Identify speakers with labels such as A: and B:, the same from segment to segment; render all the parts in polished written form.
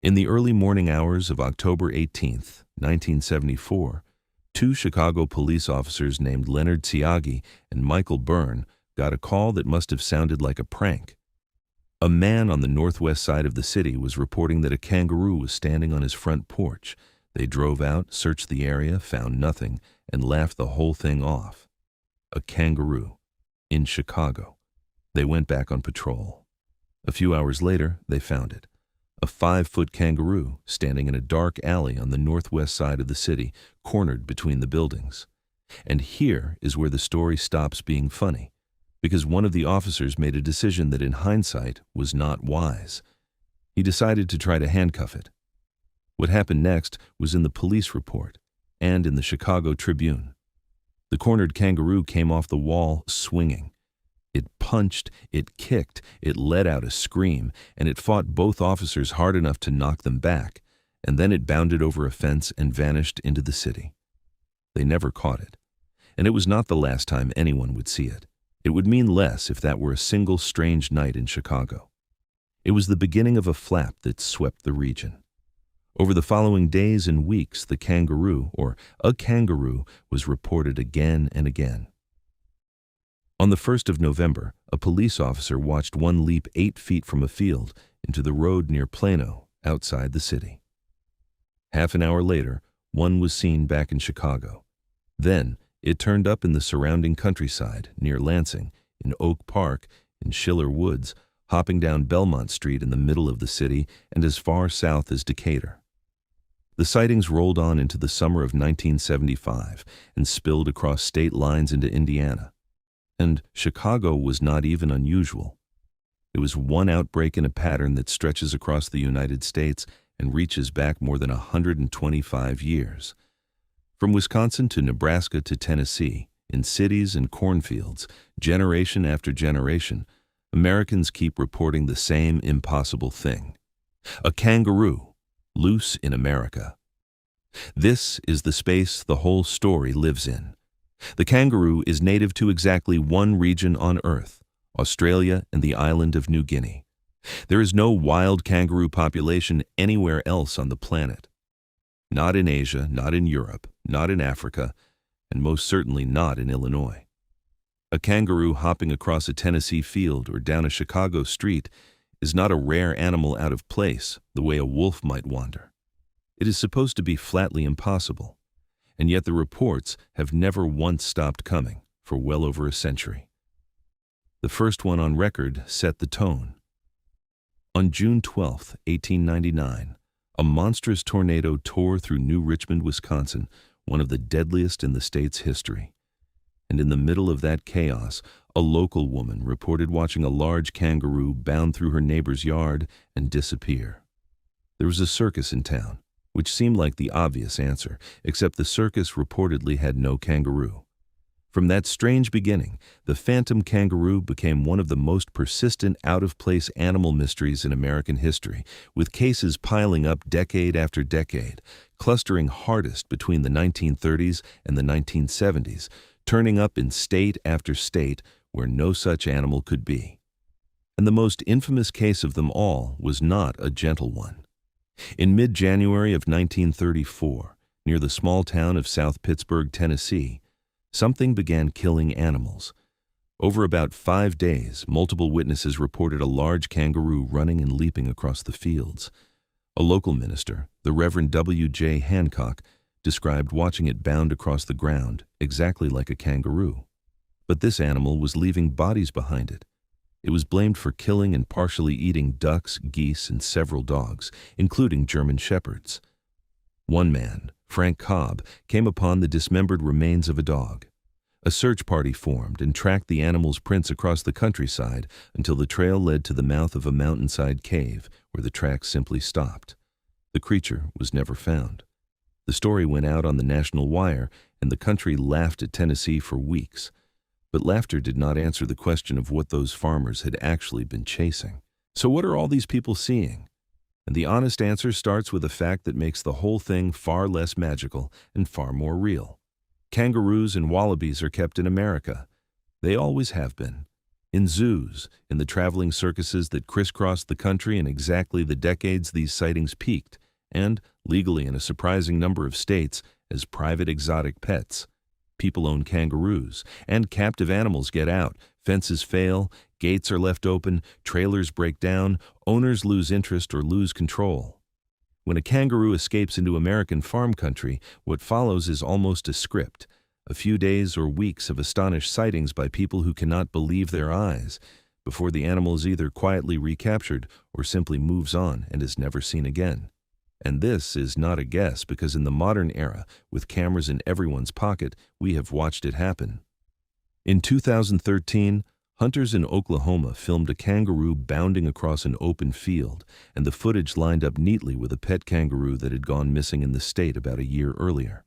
A: In the early morning hours of October 18, 1974, two Chicago police officers named Leonard Siagi and Michael Byrne got a call that must have sounded like a prank. A man on the northwest side of the city was reporting that a kangaroo was standing on his front porch. They drove out, searched the area, found nothing, and laughed the whole thing off. A kangaroo in Chicago. They went back on patrol. A few hours later, they found it. A 5-foot kangaroo standing in a dark alley on the northwest side of the city, cornered between the buildings. And here is where the story stops being funny, because one of the officers made a decision that in hindsight was not wise. He decided to try to handcuff it. What happened next was in the police report and in the Chicago Tribune. The cornered kangaroo came off the wall swinging. It punched, it kicked, it let out a scream, and it fought both officers hard enough to knock them back, and then it bounded over a fence and vanished into the city. They never caught it, and it was not the last time anyone would see it. It would mean less if that were a single strange night in Chicago. It was the beginning of a flap that swept the region. Over the following days and weeks, the kangaroo, or a kangaroo, was reported again and again. On the 1st of November, a police officer watched one leap 8 feet from a field into the road near Plano, outside the city. Half an hour later, one was seen back in Chicago. Then, it turned up in the surrounding countryside, near Lansing, in Oak Park, in Schiller Woods, hopping down Belmont Street in the middle of the city, and as far south as Decatur. The sightings rolled on into the summer of 1975 and spilled across state lines into Indiana. And Chicago was not even unusual. It was one outbreak in a pattern that stretches across the United States and reaches back more than 125 years. From Wisconsin to Nebraska to Tennessee, in cities and cornfields, generation after generation, Americans keep reporting the same impossible thing. A kangaroo, loose in America. This is the space the whole story lives in. The kangaroo is native to exactly one region on Earth, Australia and the island of New Guinea. There is no wild kangaroo population anywhere else on the planet. Not in Asia, not in Europe, not in Africa, and most certainly not in Illinois. A kangaroo hopping across a Tennessee field or down a Chicago street is not a rare animal out of place the way a wolf might wander. It is supposed to be flatly impossible. And yet the reports have never once stopped coming for well over a century. The first one on record set the tone. On June 12, 1899, a monstrous tornado tore through New Richmond, Wisconsin, one of the deadliest in the state's history. And in the middle of that chaos, a local woman reported watching a large kangaroo bound through her neighbor's yard and disappear. There was a circus in town, which seemed like the obvious answer, except the circus reportedly had no kangaroo. From that strange beginning, the phantom kangaroo became one of the most persistent out-of-place animal mysteries in American history, with cases piling up decade after decade, clustering hardest between the 1930s and the 1970s, turning up in state after state where no such animal could be. And the most infamous case of them all was not a gentle one. In mid-January of 1934, near the small town of South Pittsburg, Tennessee, something began killing animals. Over about 5 days, multiple witnesses reported a large kangaroo running and leaping across the fields. A local minister, the Reverend W.J. Hancock, described watching it bound across the ground, exactly like a kangaroo. But this animal was leaving bodies behind it. It was blamed for killing and partially eating ducks, geese, and several dogs, including German shepherds. One man, Frank Cobb, came upon the dismembered remains of a dog. A search party formed and tracked the animal's prints across the countryside until the trail led to the mouth of a mountainside cave where the tracks simply stopped. The creature was never found. The story went out on the national wire, and the country laughed at Tennessee for weeks. But laughter did not answer the question of what those farmers had actually been chasing. So what are all these people seeing? And the honest answer starts with a fact that makes the whole thing far less magical and far more real. Kangaroos and wallabies are kept in America. They always have been. in zoos, in the traveling circuses that crisscrossed the country in exactly the decades these sightings peaked, and, legally in a surprising number of states, as private exotic pets. People own kangaroos, and captive animals get out, fences fail, gates are left open, trailers break down, owners lose interest or lose control. When a kangaroo escapes into American farm country, what follows is almost a script. A few days or weeks of astonished sightings by people who cannot believe their eyes, before the animal is either quietly recaptured or simply moves on and is never seen again. And this is not a guess, because in the modern era, with cameras in everyone's pocket, we have watched it happen. In 2013, hunters in Oklahoma filmed a kangaroo bounding across an open field, and the footage lined up neatly with a pet kangaroo that had gone missing in the state about a year earlier.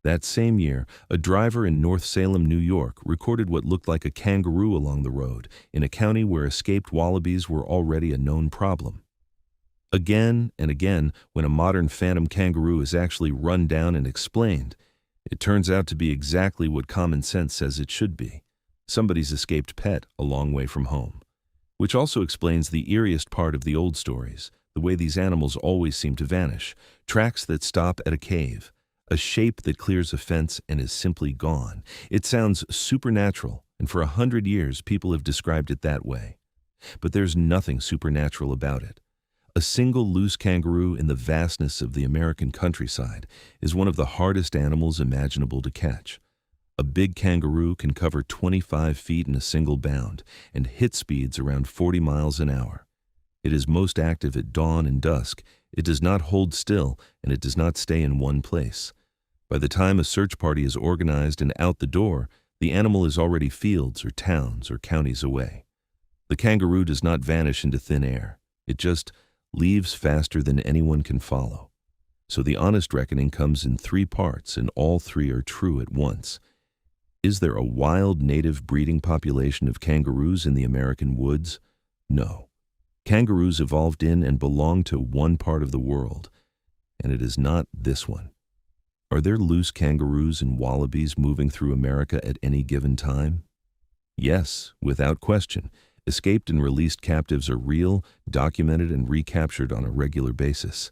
A: That same year, a driver in North Salem, New York, recorded what looked like a kangaroo along the road in a county where escaped wallabies were already a known problem. Again and again, when a modern phantom kangaroo is actually run down and explained, it turns out to be exactly what common sense says it should be: somebody's escaped pet a long way from home. Which also explains the eeriest part of the old stories, the way these animals always seem to vanish: tracks that stop at a cave, a shape that clears a fence and is simply gone. It sounds supernatural, and for 100 years people have described it that way. But there's nothing supernatural about it. A single loose kangaroo in the vastness of the American countryside is one of the hardest animals imaginable to catch. A big kangaroo can cover 25 feet in a single bound and hit speeds around 40 miles an hour. It is most active at dawn and dusk. It does not hold still, and it does not stay in one place. By the time a search party is organized and out the door, the animal is already fields or towns or counties away. The kangaroo does not vanish into thin air. It just leaves faster than anyone can follow. So the honest reckoning comes in 3 parts, and all 3 are true at once. Is there a wild native breeding population of kangaroos in the American woods? No. Kangaroos evolved in and belong to one part of the world, and it is not this one. Are there loose kangaroos and wallabies moving through America at any given time? Yes, without question. Escaped and released captives are real, documented, and recaptured on a regular basis.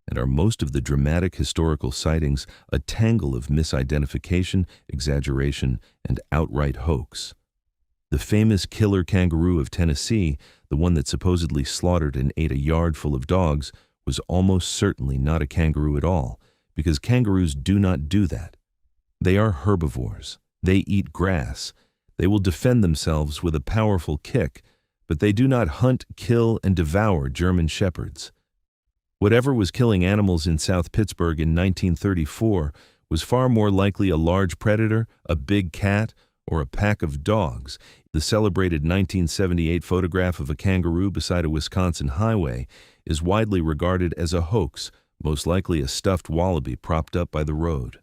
A: And are most of the dramatic historical sightings a tangle of misidentification, exaggeration, and outright hoax? The famous killer kangaroo of Tennessee, the one that supposedly slaughtered and ate a yard full of dogs, was almost certainly not a kangaroo at all, because kangaroos do not do that. They are herbivores. They eat grass. They will defend themselves with a powerful kick, but they do not hunt, kill, and devour German shepherds. Whatever was killing animals in South Pittsburg in 1934 was far more likely a large predator, a big cat, or a pack of dogs. The celebrated 1978 photograph of a kangaroo beside a Wisconsin highway is widely regarded as a hoax, most likely a stuffed wallaby propped up by the road.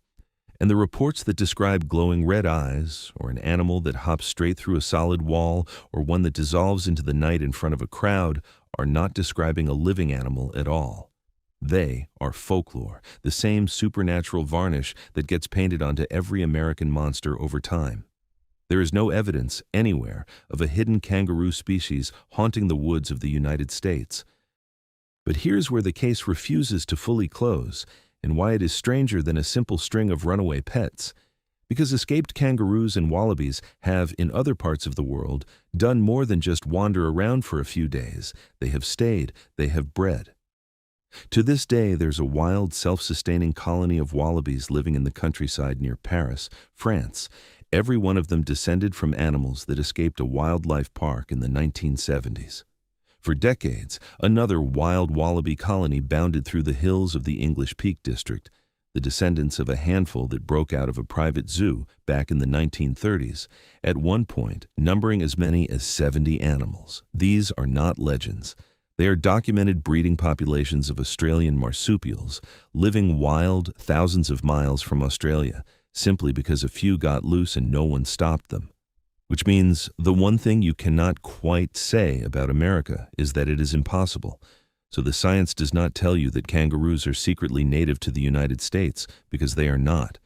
A: And the reports that describe glowing red eyes, or an animal that hops straight through a solid wall, or one that dissolves into the night in front of a crowd, are not describing a living animal at all. They are folklore, the same supernatural varnish that gets painted onto every American monster over time. There is no evidence anywhere of a hidden kangaroo species haunting the woods of the United States. But here's where the case refuses to fully close, and why it is stranger than a simple string of runaway pets. Because escaped kangaroos and wallabies have, in other parts of the world, done more than just wander around for a few days. They have stayed, they have bred. To this day, there's a wild, self-sustaining colony of wallabies living in the countryside near Paris, France. Every one of them descended from animals that escaped a wildlife park in the 1970s. For decades, another wild wallaby colony bounded through the hills of the English Peak District, the descendants of a handful that broke out of a private zoo back in the 1930s, at one point numbering as many as 70 animals. These are not legends. They are documented breeding populations of Australian marsupials, living wild thousands of miles from Australia, simply because a few got loose and no one stopped them. Which means the one thing you cannot quite say about America is that it is impossible. So the science does not tell you that kangaroos are secretly native to the United States, because they are not.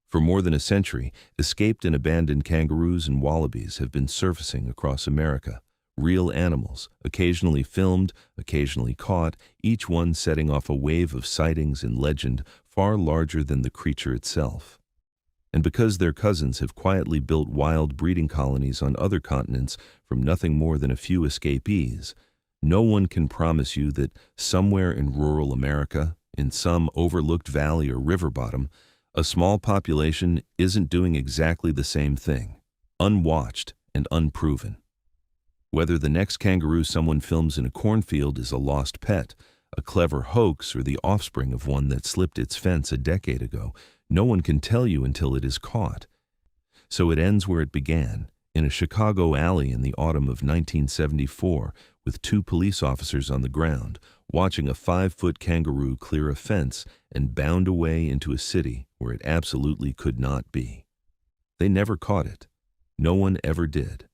A: For more than a century, escaped and abandoned kangaroos and wallabies have been surfacing across America. Real animals, occasionally filmed, occasionally caught, each one setting off a wave of sightings and legend far larger than the creature itself. And because their cousins have quietly built wild breeding colonies on other continents from nothing more than a few escapees, no one can promise you that somewhere in rural America, in some overlooked valley or river bottom, a small population isn't doing exactly the same thing, unwatched and unproven. Whether the next kangaroo someone films in a cornfield is a lost pet, a clever hoax, or the offspring of one that slipped its fence a decade ago, no one can tell you until it is caught. So it ends where it began, in a Chicago alley in the autumn of 1974, with two police officers on the ground, watching a 5-foot kangaroo clear a fence and bound away into a city where it absolutely could not be. They never caught it. No one ever did.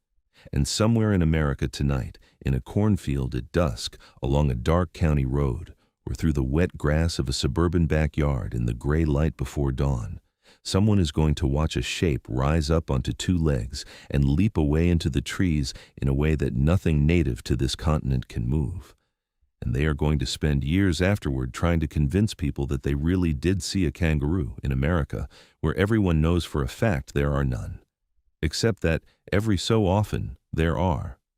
A: And somewhere in America tonight, in a cornfield at dusk, along a dark county road, or through the wet grass of a suburban backyard in the gray light before dawn, someone is going to watch a shape rise up onto 2 legs and leap away into the trees in a way that nothing native to this continent can move. And they are going to spend years afterward trying to convince people that they really did see a kangaroo in America, where everyone knows for a fact there are none. Except that every so often there are.